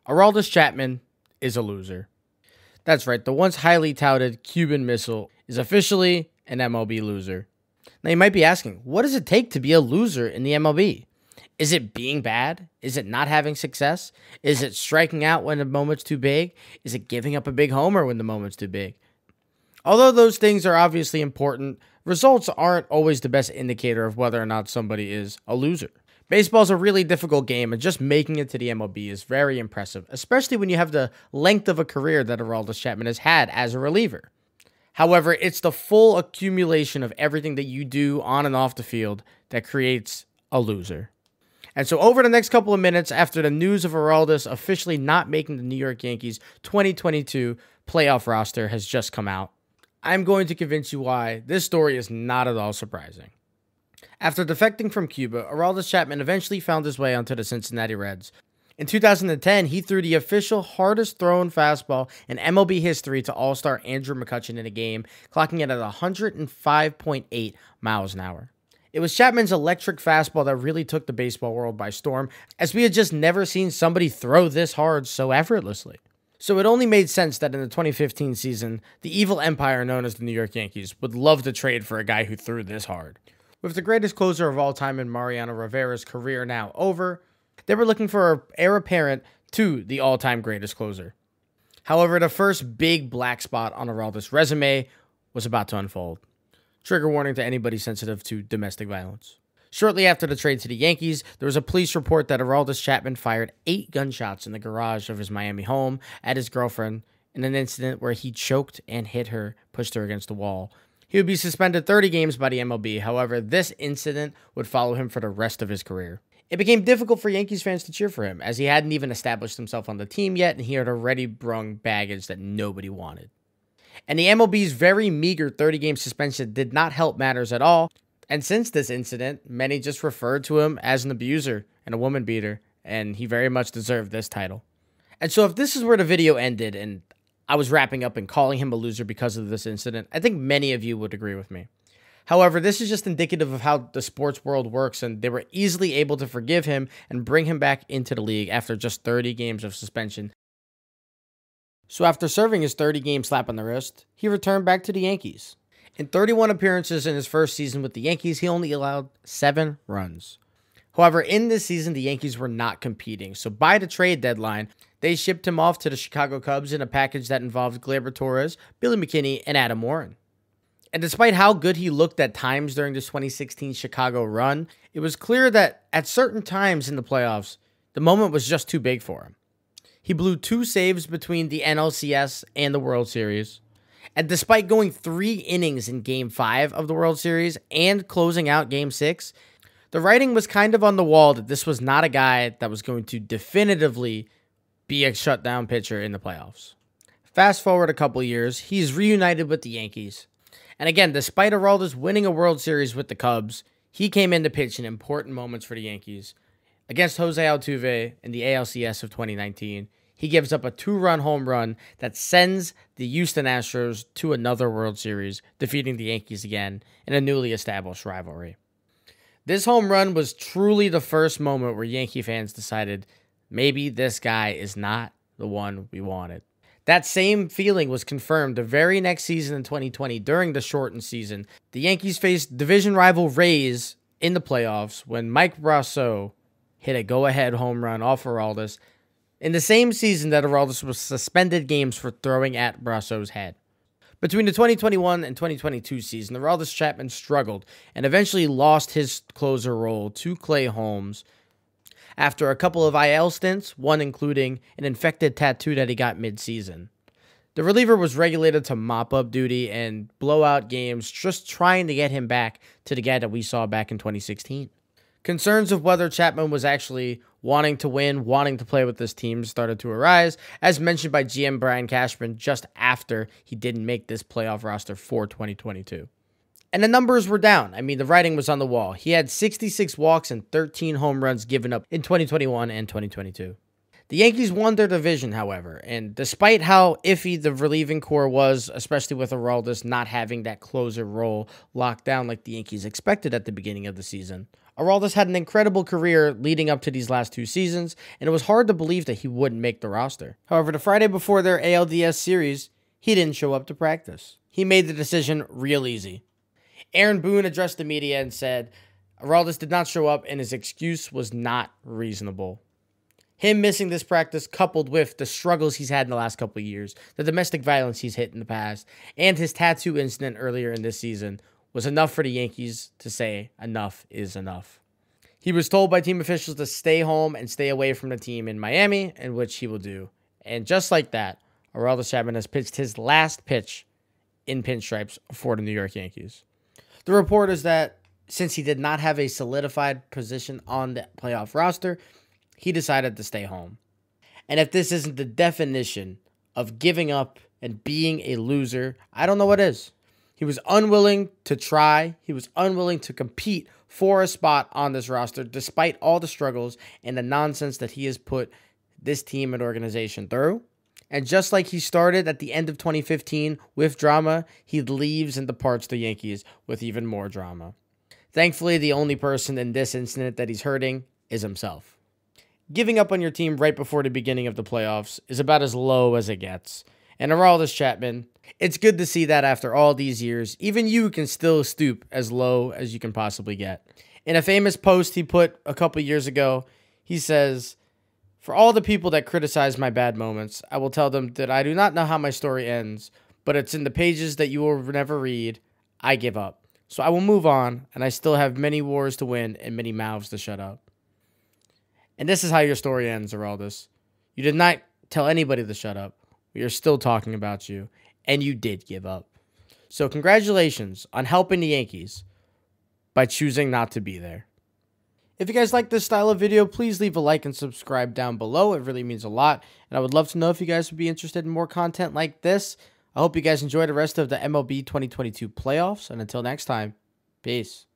Aroldis Chapman is a loser. That's right, the once highly touted Cuban Missile is officially an MLB loser. Now you might be asking, what does it take to be a loser in the MLB? Is it being bad? Is it not having success? Is it striking out when the moment's too big? Is it giving up a big homer when the moment's too big? Although those things are obviously important, results aren't always the best indicator of whether or not somebody is a loser. Baseball's a really difficult game, and just making it to the MLB is very impressive, especially when you have the length of a career that Aroldis Chapman has had as a reliever. However, it's the full accumulation of everything that you do on and off the field that creates a loser. And so over the next couple of minutes, after the news of Aroldis officially not making the New York Yankees 2022 playoff roster has just come out, I'm going to convince you why this story is not at all surprising. After defecting from Cuba, Aroldis Chapman eventually found his way onto the Cincinnati Reds. In 2010, he threw the official hardest thrown fastball in MLB history to All-Star Andrew McCutchen in a game, clocking it at 105.8 miles an hour. It was Chapman's electric fastball that really took the baseball world by storm, as we had just never seen somebody throw this hard so effortlessly. So it only made sense that in the 2015 season, the evil empire known as the New York Yankees would love to trade for a guy who threw this hard. With the greatest closer of all time in Mariano Rivera's career now over, they were looking for an heir apparent to the all-time greatest closer. However, the first big black spot on Aroldis' resume was about to unfold. Trigger warning to anybody sensitive to domestic violence. Shortly after the trade to the Yankees, there was a police report that Aroldis Chapman fired 8 gunshots in the garage of his Miami home at his girlfriend in an incident where he choked and hit her, pushed her against the wall. He would be suspended 30 games by the MLB. However, this incident would follow him for the rest of his career. It became difficult for Yankees fans to cheer for him, as he hadn't even established himself on the team yet, and he had already brung baggage that nobody wanted. And the MLB's very meager 30-game suspension did not help matters at all, and since this incident, many just referred to him as an abuser and a woman beater, and he very much deserved this title. And so if this is where the video ended, and I was wrapping up and calling him a loser because of this incident, I think many of you would agree with me. However, this is just indicative of how the sports world works, and they were easily able to forgive him and bring him back into the league after just 30 games of suspension. So after serving his 30-game slap on the wrist, he returned back to the Yankees. In 31 appearances in his first season with the Yankees, he only allowed 7 runs. However, in this season, the Yankees were not competing, so by the trade deadline, they shipped him off to the Chicago Cubs in a package that involved Gleyber Torres, Billy McKinney, and Adam Warren. And despite how good he looked at times during this 2016 Chicago run, it was clear that at certain times in the playoffs, the moment was just too big for him. He blew 2 saves between the NLCS and the World Series. And despite going 3 innings in Game 5 of the World Series and closing out Game 6, the writing was kind of on the wall that this was not a guy that was going to definitively be a shutdown pitcher in the playoffs. Fast forward a couple years, he's reunited with the Yankees. And again, despite Aroldis winning a World Series with the Cubs, he came in to pitch in important moments for the Yankees. Against Jose Altuve in the ALCS of 2019, he gives up a 2-run home run that sends the Houston Astros to another World Series, defeating the Yankees again in a newly established rivalry. This home run was truly the first moment where Yankee fans decided maybe this guy is not the one we wanted. That same feeling was confirmed the very next season in 2020 during the shortened season. The Yankees faced division rival Rays in the playoffs when Mike Brosseau hit a go-ahead home run off Aroldis in the same season that Aroldis was suspended games for throwing at Brosseau's head. Between the 2021 and 2022 season, Aroldis Chapman struggled and eventually lost his closer role to Clay Holmes after a couple of IL stints, one including an infected tattoo that he got mid-season. The reliever was regulated to mop-up duty and blowout games, just trying to get him back to the guy that we saw back in 2016. Concerns of whether Chapman was actually wanting to win, wanting to play with this team started to arise, as mentioned by GM Brian Cashman just after he didn't make this playoff roster for 2022. And the numbers were down. I mean, the writing was on the wall. He had 66 walks and 13 home runs given up in 2021 and 2022. The Yankees won their division, however, and despite how iffy the relieving core was, especially with Aroldis not having that closer role locked down like the Yankees expected at the beginning of the season, Aroldis had an incredible career leading up to these last 2 seasons, and it was hard to believe that he wouldn't make the roster. However, the Friday before their ALDS series, he didn't show up to practice. He made the decision real easy. Aaron Boone addressed the media and said Aroldis did not show up and his excuse was not reasonable. Him missing this practice, coupled with the struggles he's had in the last couple of years, the domestic violence he's hit in the past, and his tattoo incident earlier in this season, was enough for the Yankees to say enough is enough. He was told by team officials to stay home and stay away from the team in Miami, and which he will do. And just like that, Aroldis Chapman has pitched his last pitch in pinstripes for the New York Yankees. The report is that since he did not have a solidified position on the playoff roster, he decided to stay home. And if this isn't the definition of giving up and being a loser, I don't know what is. He was unwilling to try. He was unwilling to compete for a spot on this roster, despite all the struggles and the nonsense that he has put this team and organization through. And just like he started at the end of 2015 with drama, he leaves and departs the Yankees with even more drama. Thankfully, the only person in this incident that he's hurting is himself. Giving up on your team right before the beginning of the playoffs is about as low as it gets. And Aroldis Chapman, it's good to see that after all these years, even you can still stoop as low as you can possibly get. In a famous post he put a couple years ago, he says, "For all the people that criticize my bad moments, I will tell them that I do not know how my story ends, but it's in the pages that you will never read. I give up. So I will move on, and I still have many wars to win and many mouths to shut up." And this is how your story ends, Aroldis. You did not tell anybody to shut up. We are still talking about you, and you did give up. So congratulations on helping the Yankees by choosing not to be there. If you guys like this style of video, please leave a like and subscribe down below. It really means a lot, and I would love to know if you guys would be interested in more content like this. I hope you guys enjoy the rest of the MLB 2022 playoffs, and until next time, peace.